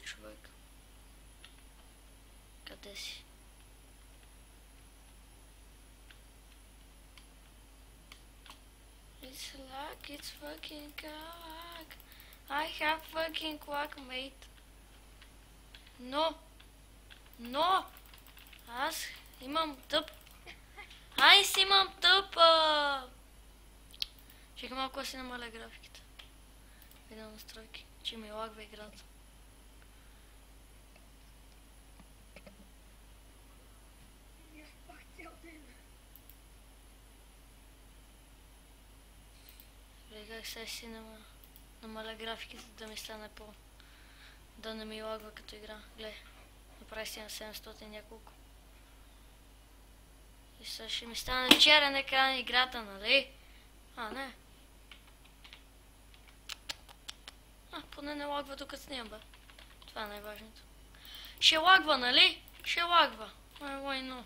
човек. Къде си? It's lag, it's fucking lag. I have fucking lag, mate. Но, аз имам тъп. Аз имам тъп. Чекай малко да си намаля графиката. Видя настройки, че ми лагва играта. Как сега си намаля графиките, да ми стане по... да не ми лагва като игра. Гледай, направи си на 700 няколко. И сега ще ми стане черен екран играта, нали? Не. Поне не лагва докато снимам, бе. Това е най-важното. Ще лагва, нали? Ще лагва. Why no?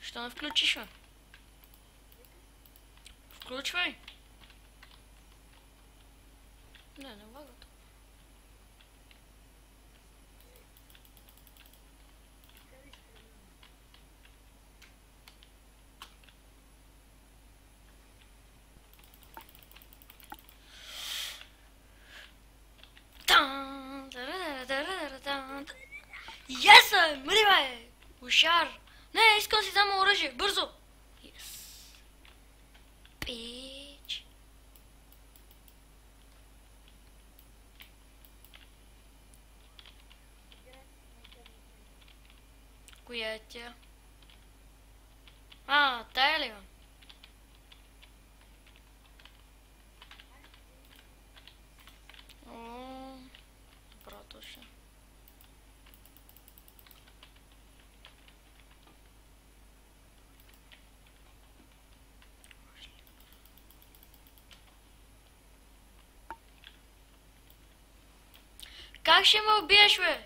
Що не включиш, бе? Включвай. Не лагва. Yes, мри бе! Ушар! Не, искам да си взема оръжие, бързо! Yes. Пич. Коя е тя? Тая ли бе? Добро точно. Как ще ме убиеш, бе?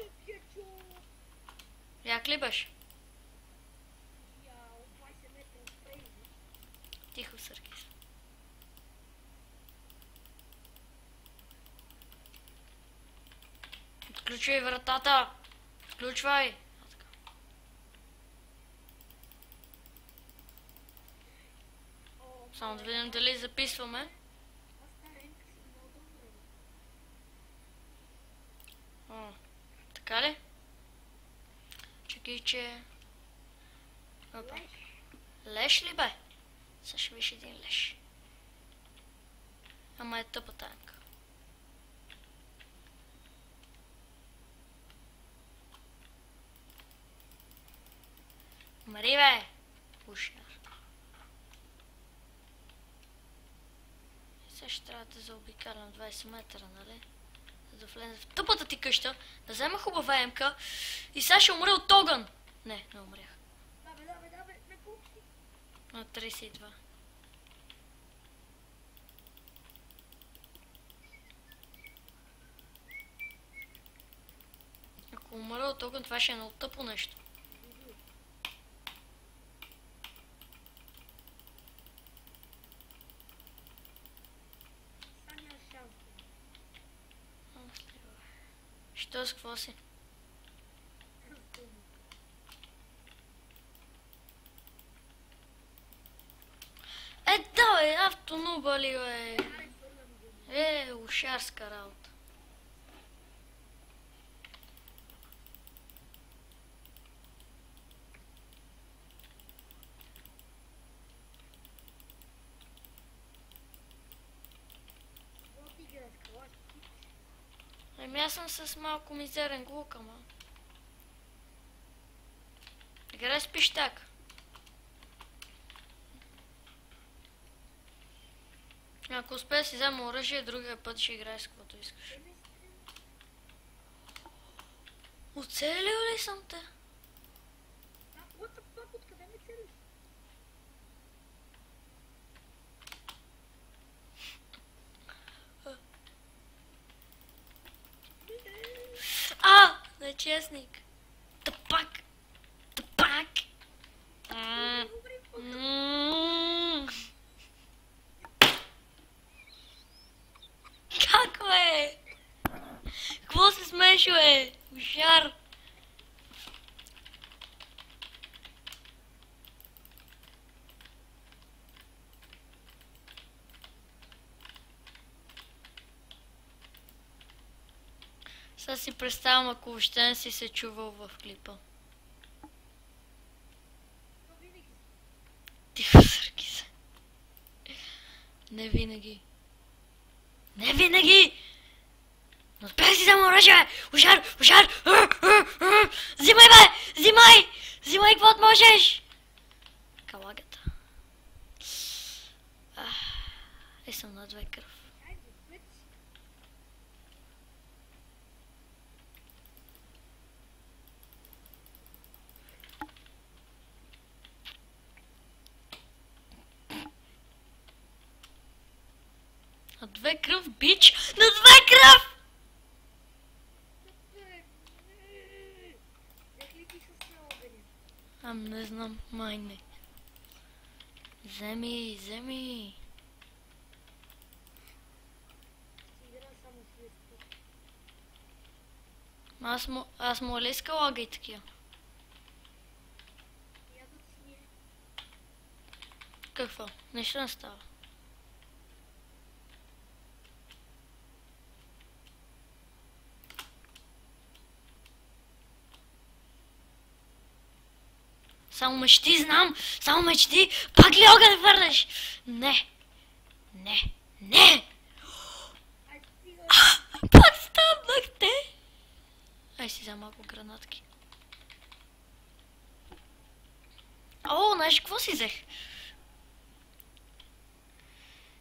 Як ли беше? Тихо, Съргис. Отключвай вратата! Включвай! Само да видим дали записваме. Така ли? Чакай, че... Опа. Леш ли, бе? Сега ще виж един леш. Ама е тъпа танка. Мари, бе! Ушар. Сега ще трябва да заобикалям 20 метра, нали? Да влезе в тъпата ти къща, да взема хубава емка и сега ще умре от огън. Не умрях. На колко си? На 32. Ако умра от огън, това ще е много тъпо нещо. Що с какво си? Да, бе, автонуба ли, бе? Ушарска работа. Аз съм с малко мизерен глук, ама. Играй с пищак. Ако успея да си взема оръжие, другия път ще играеш с каквото искаш. Оцелил ли съм те? Откъде ме целиш? Нечестник. Тъпак. Тъпак. Как, бе? можеш, бе? Ушар! Сега си представям, ако въобще не си се чувал в клипа. Но винаги. Тихо, сърки се. Не винаги. Не винаги! Но успях да си взема оръжие, бе! Ушар! Ушар! Взимай, бе! Взимай! Взимай каквото можеш! Калагата. Съм на 2 кръв. Айде, път. На 2 кръв, бич! На 2 кръв! Взех ли ти с огъня? Не знам, май не. Вземи, вземи. Игра само с листа. Аз му ли иска лага и такива? Ядат си ние. Какво? Нищо не става. Само мечти, знам! Само мечти! Пак ли огън върнеш? Не! Не! Не! Айде, стига. Пак станахте! Ай си за малко гранатки. О, знаеш какво си взех?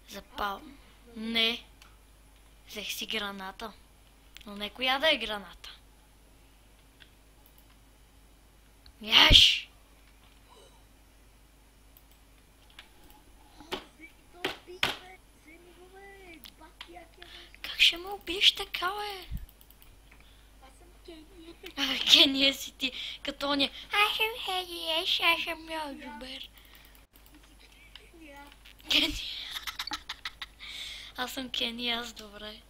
Запал. Не. Взех си граната. Но не коя да е граната. Яш! То пич, бе. Вземи го, бе. Бак якия, бе. Как ще ме убиеш така, бе? Аз съм Кени. Кения си ти, като оня. Аз съм Хеди, аз съм много добър. Я. Кени. Аз съм Кени, аз добре.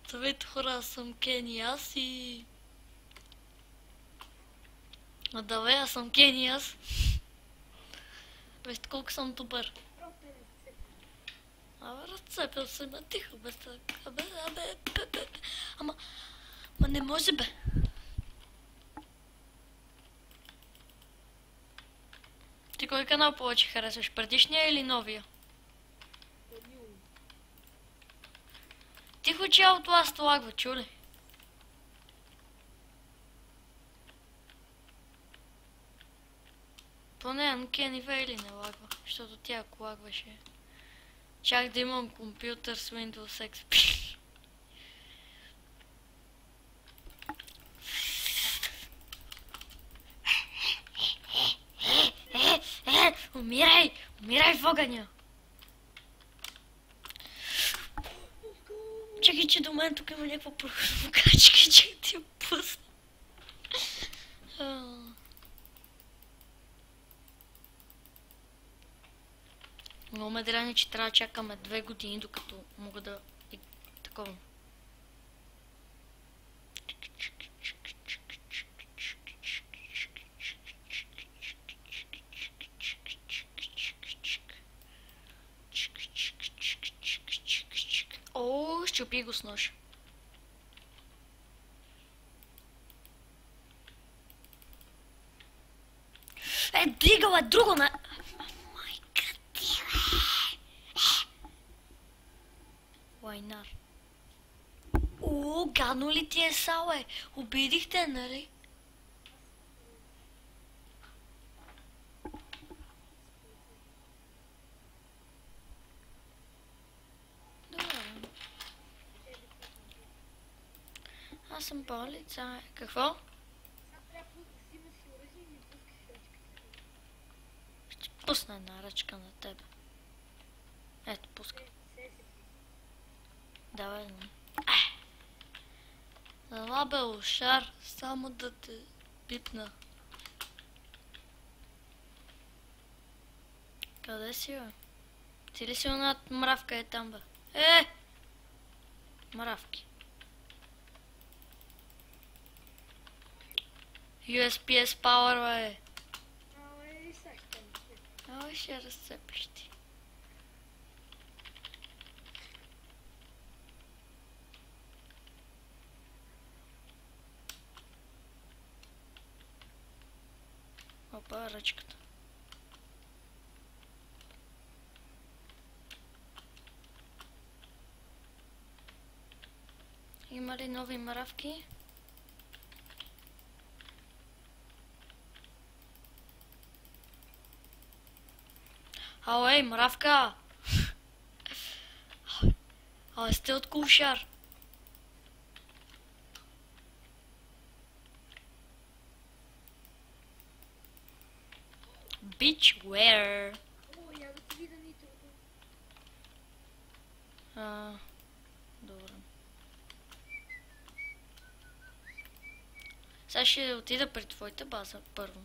Здравейте хора, аз съм Кени, аз и... А давай, аз съм Кени, аз. Вижте колко съм добър. Просто е разцепен. Разцепил се ме, тихо, бе, така, бе. Ама не може, бе. Ти кой канал повече харесваш, предишния или новия? Данил. Тихо, че Outlast лагва, чули? Поне Uncanny Valley не лагва, защото тя ако лагваше. Чак да имам компютър с Windows XP. Умирай! Умирай в огъня! Чакай, че до мен тук има някаква прокачка, че ти я пусна. Много ме драни, че трябва да чакаме 2 години, докато мога да... И такова. О, щупи го с нож. Дигала е друго на... Майка ти, бе! Лайнар. О, гадно ли ти е сало, е? Обидихте, нали? Аз съм по-лица. Какво? Сега трябва да взима си оръжие и пускаш ръчката. Ще пусна една ръчка на тебе. Ето, пускай. Давай, знам. Зала бе, ушар, само да те пипна. Къде си, бе? Ти ли си оната мравка е там, бе? Мравки. USPS Power, бе. Ай, сега ще ми. Ай, ще разцепиш ти. Опа, ръчката. Има ли нови мравки? Ау, ей, мравка! Абе, сте от кушар. Beachwear. О, я да ти видя нито. Добре. Сега ще отида при твоята база първо.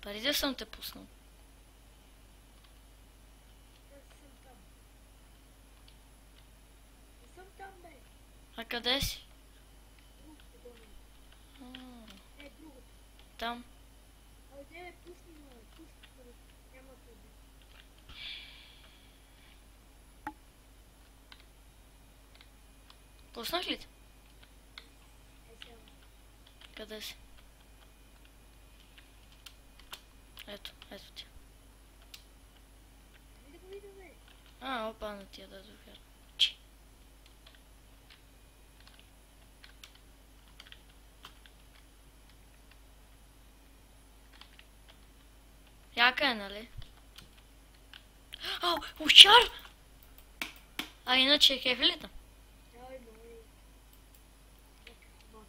Преди да съм те пуснал. Аз съм там. Не съм там, бе. А къде си? Другото долу. А, Другото. там. Абе, де ме пусни, ме. Пусни, ме. Няма къде. Пуснах ли те? Сега. Къде си? Ето ти. Не да го видя, бе. Опа, на тия да дохер. Чи. Яка е, нали? Ау, ушар! А иначе кефилита. Ай, май. Някакъв мат.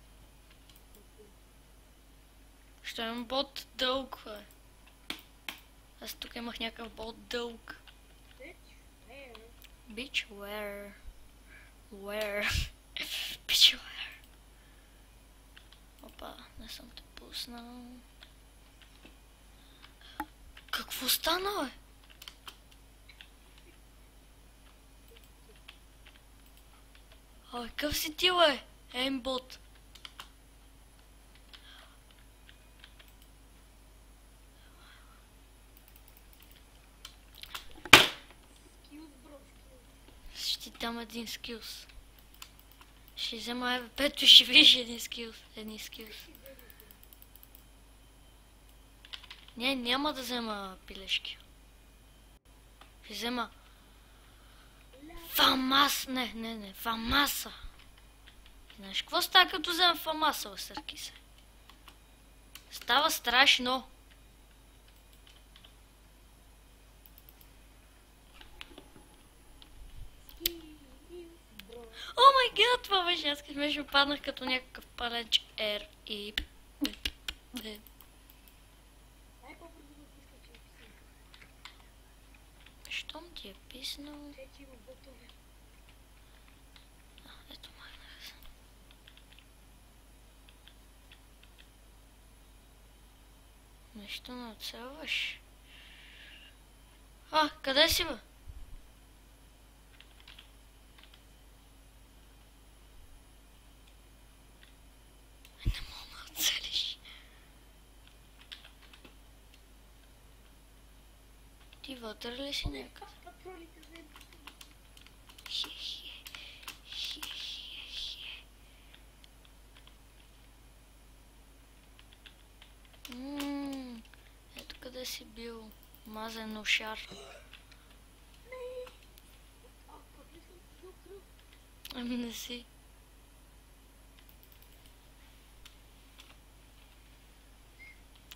Що имам бот дълг, бе? Аз тук имах някакъв бот дълг. Beachwear. Wear. Beachwear. Опа, не съм те пуснал. Какво стана, бе? Ой, къв си ти, бе? Еймбот. Скилс, бро, скилс. Ще ти дам един скилс. Ще взема ЕВП-то и ще видиш един скилс. Едни скилс. Не, няма да взема пилешки. Ще взема Фамас. Не, Фамаса. Знаеш, какво става като взема Фамаса, бе, сърки се? Става страшно. О май гад, това беше, аз като беше паднах като някакъв палеч Р и... Дай по-бързо да пуска, че е писано. Щом ти е писнал... Те, че има ботове. Ето махнах се. Нещо не оцелваш. Къде си, бе? Не мога да оцелиш. Ти вътре ли си някъде? Патролите взем. Ето къде си бил. Мазен ушар. Как ли съм ти бил кръв? Ами не си.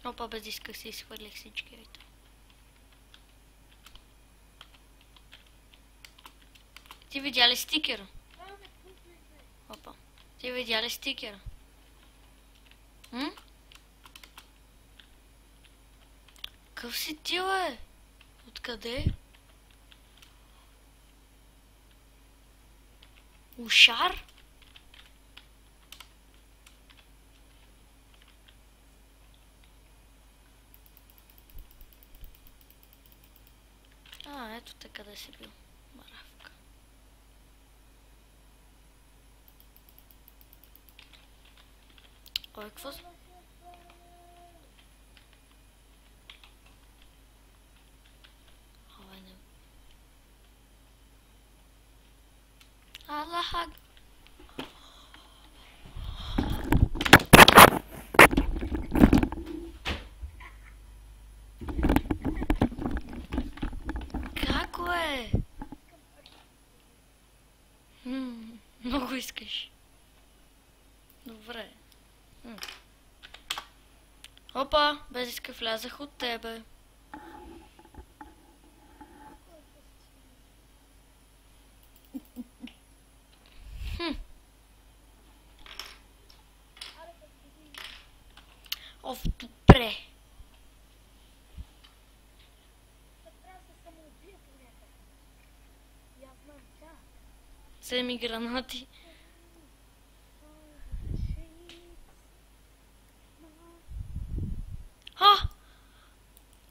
Опа, без иска си изхвърлих всички. Ето. Ти видя ли стикера? Това ме пусне, бе. Опа. Ти видя ли стикера? Къв си ти, бе? Откъде? Ушар? Ето те къде си бил. Маравка. Ой, какво? Аллах. Како е? Много искаш. Добре. Опа, без иска влязах от тебе. Оф, добре. Вземи гранати.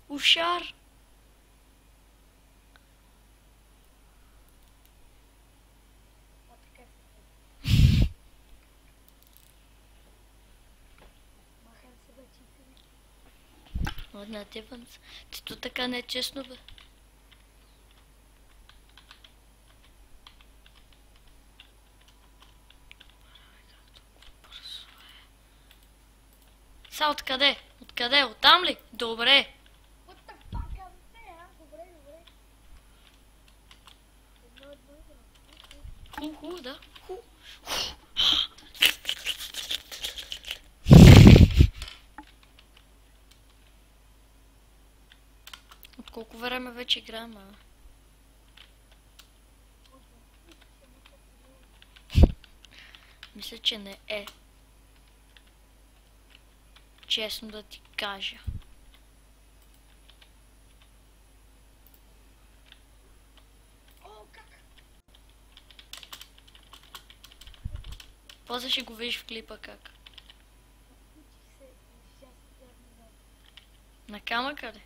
Ушар. Ладно, Тиванс. Ти то така не е честно, бе. Са, откъде? Откъде? Оттам ли? Добре. Ху, да. Ху. От колко време вече играем, а? Мисля, че не е. Честно да ти кажа. После ще го видиш в клипа как. На камъка ли?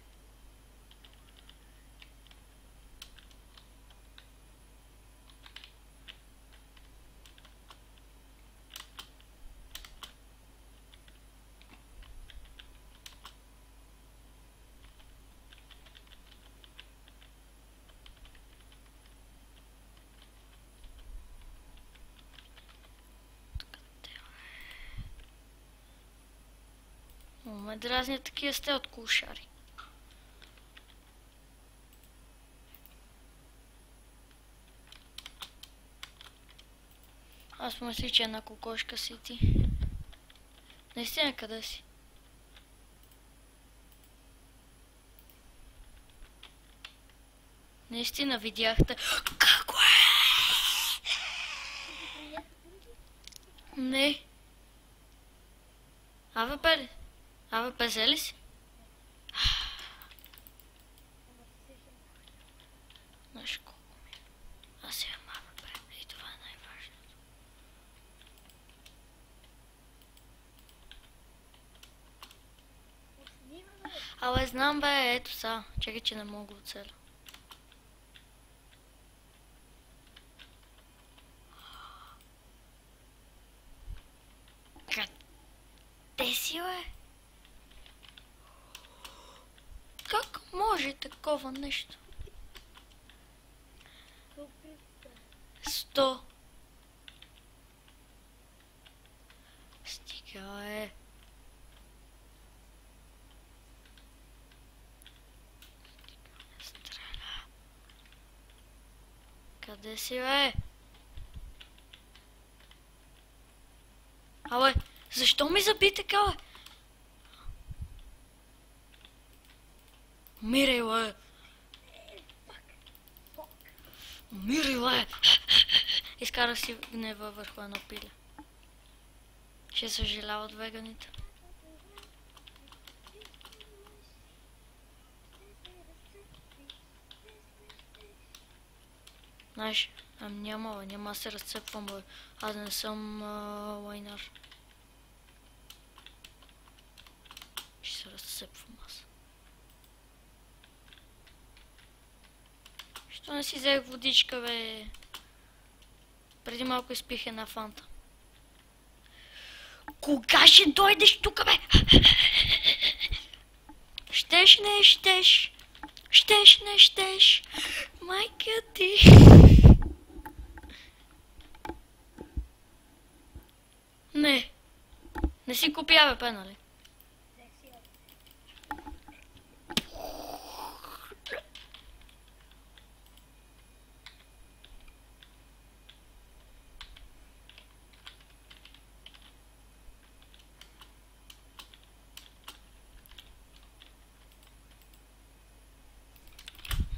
Ме дразнят такива сте от кушари. Аз мисля, че една кокошка си ти. Наистина, къде си? Наистина видяхте. Какво е? Не. АВП ли? АВП взели си? Знаеш колко ми? Аз имам АВП и това е най-важното. Абе, знам бе, ето са. Чакай, че не мога да оцеля. Къде си, бе? Как може такова нещо? 100. Стига е. Стреля. Къде си, бе? Абе, защо ми заби така, бе? Умирай, бе! Умирай, бе! Изкарах си гнева върху едно пиле. Ще съжалява от веганите. Знаеш, няма, бе, няма да се разцепвам, бе. Аз не съм лайнар. Ще се разцепвам аз. Що не си взех водичка, бе? Преди малко изпих една фанта. Кога ще дойдеш тук, бе? Щеш, не щеш. Щеш, не щеш. Майка ти. Не си купи АВП, нали? Взех си я.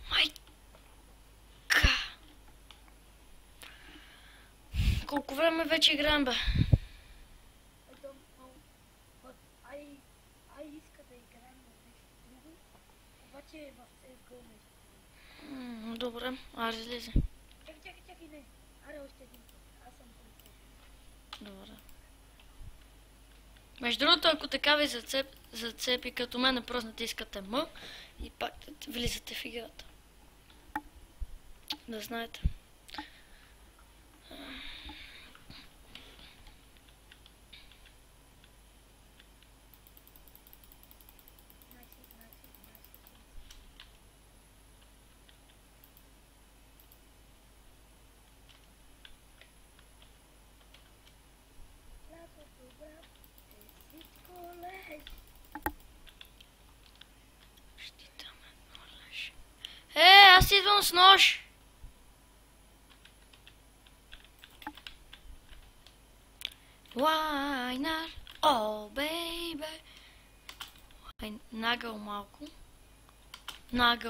Майка! Колко време вече играем, бе? Ето, ай иска да играем на нещо друго, обаче в CSGO нещо. Добре, аре излезе. Чакай, не. Аре още един път. Аз съм полицай. Добре. Между другото, ако така ви зацепи като мен, просто натискате М и пак влизате в играта. Да знаете. Аз идвам с нож! Why not? Oh, baby! Нагъл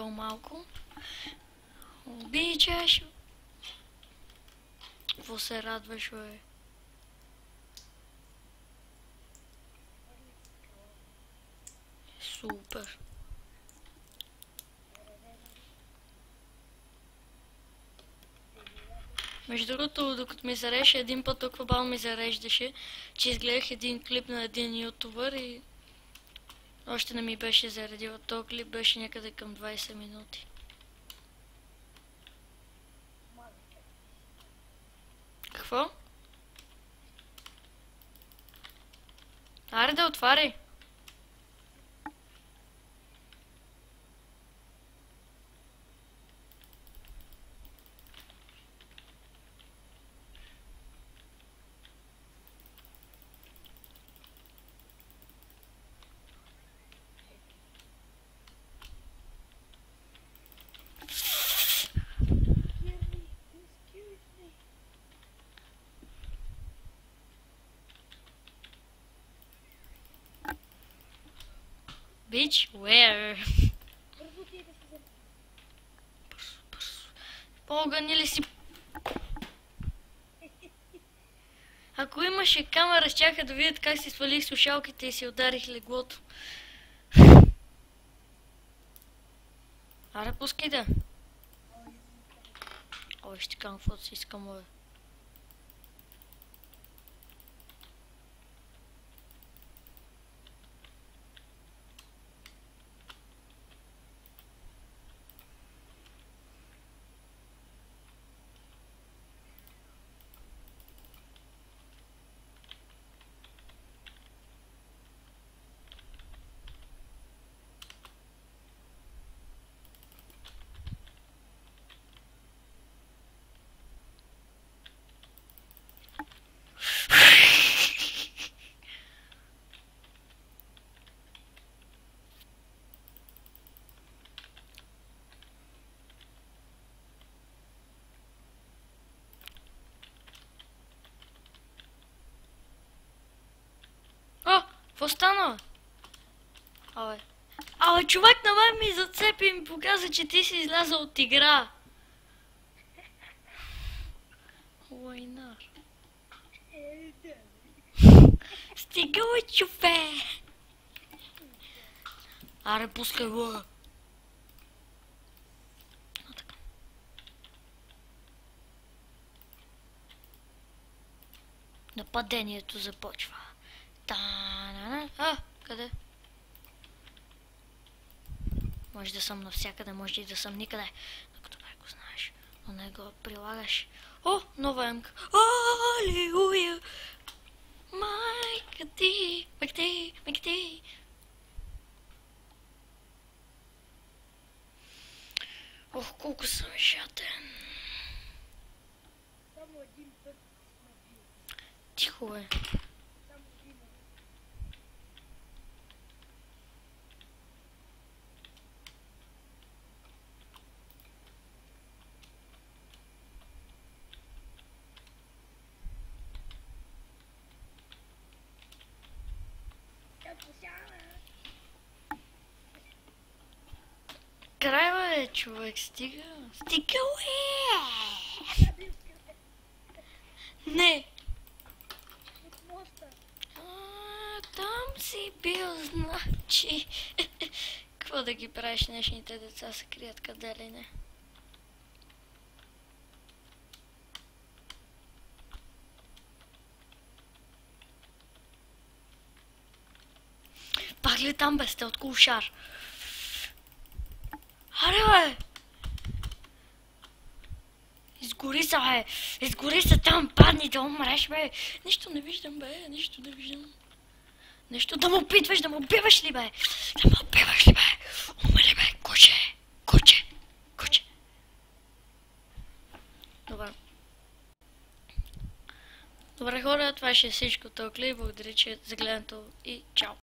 малко. Обичаш. Какво се радваш, бе? Супер. Между другото, докато ми зареше един път, толкова бавно ми зареждаше, че изгледах един клип на един ютубър и още не ми беше заредил. Този клип беше някъде към 20 минути. Какво? Аре да отваряй! Bitch, where? Бързо ти да се вземе. По-огъни ли си? Ако имаше камера, щяха да видят как си свалих слушалките и си ударих леглото. Аре, пускай да. Ой, ще кам, каквото си искам, бе. Какво стана? Абе, човек на мен ми зацепи и ми показа, че ти си излязъл от игра. Лайнар. Стига, бе, чупе! Аре, пускай, бе! Нападението започва. Къде? Може да съм навсякъде, може и да съм никъде. Докато бе го знаеш, но не го прилагаш. О, нова емка. Алилуя! Майка ти, майка ти. Ох, колко съм жаден. Само един път сме били. Тихо, бе. Само един. бе, човек, стига. Стига, уе! Къде искате? Не. От моста. Там си бил, значи. Какво да ги правиш, днешните деца се крият къде ли не. Пак ли там бе, сте от кулшар? Аре бе! Изгори се бе! Изгори се там, падни да умреш бе! Нищо не виждам бе, нищо не виждам. Нещо да му опитваш, да му убиваш ли бе? Да му убиваш ли бе? Умри бе, куче! Куче! Куче! Добре. Добре хора, това ще е всичко от този клип. Благодаря, че за гледането и чао!